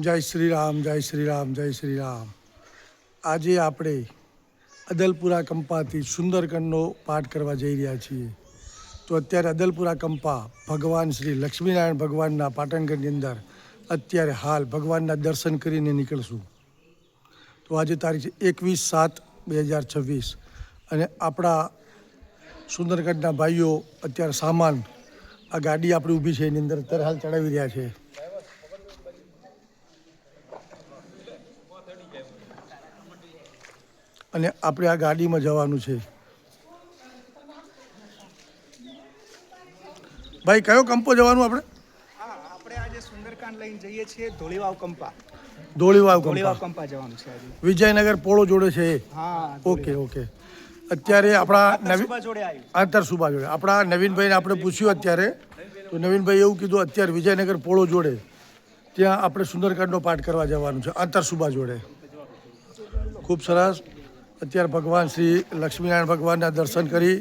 જય શ્રી રામ, જય શ્રી રામ, જય શ્રી રામ. આજે આપણે અદલપુરા કંપાથી સુંદરકાંડનો પાઠ કરવા જઈ રહ્યા છીએ. તો અત્યારે અદલપુરા કંપા ભગવાન શ્રી લક્ષ્મીનારાયણ ભગવાનના પાટણગઢની અંદર અત્યારે હાલ ભગવાનના દર્શન કરીને નીકળશું. તો આજે તારીખ છે 21/7/2026 અને આપણા સુંદરકાંડના ભાઈઓ અત્યારે સામાન આ ગાડી આપણી ઊભી છે એની અંદર અત્યારે હાલ ચડાવી રહ્યા છે. અને આપણે આ ગાડીમાં જવાનું છે. ભાઈ કયો કંપો જવાનું આપણે? આપણે આજે સુંદરકાંડ લઈને જઈએ છીએ ધોળીવાવ કંપા. ધોળીવાવ કંપા જવાનું છે આજે. વિજયનગર પોળો જોડે છે. હા, ઓકે ઓકે. અત્યારે આપણા જોડે આંતર સુબા જોડે આપણા નવીનભાઈને આપણે પૂછ્યું અત્યારે, તો નવીનભાઈ એવું કીધું અત્યારે વિજયનગર પોળો જોડે ત્યાં આપણે સુંદરકાંડનો પાઠ કરવા જવાનું છે આંતર સુબા જોડે. ખૂબ સરસ. અત્યારે ભગવાન શ્રી લક્ષ્મીનારાયણ ભગવાનના દર્શન કરી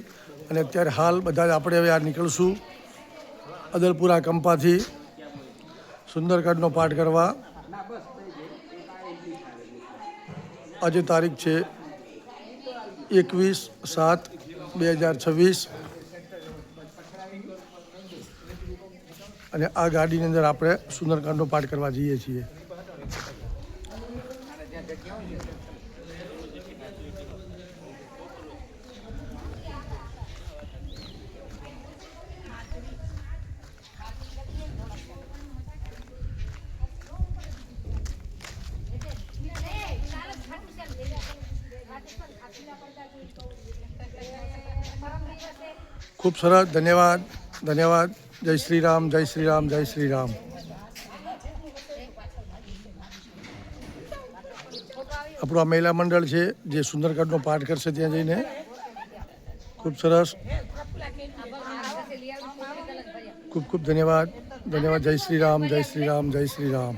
અને અત્યારે હાલ બધા જ આપણે હવે આ નીકળશું અદલપુરા કંપાથી સુંદરકાંડનો પાઠ કરવા. આજે તારીખ છે 21/7/2026 અને આ ગાડીની અંદર આપણે સુંદરકાંડનો પાઠ કરવા જઈએ છીએ. ખૂબ સરસ. ધન્યવાદ ધન્યવાદ. જય શ્રી રામ, જય શ્રી રામ, જય શ્રી રામ. આપણું આ મહિલા મંડળ છે જે સુંદરકાંડનો પાઠ કરશે ત્યાં જઈને. ખૂબ સરસ. ખૂબ ખૂબ ધન્યવાદ ધન્યવાદ. જય શ્રી રામ, જય શ્રી રામ, જય શ્રી રામ.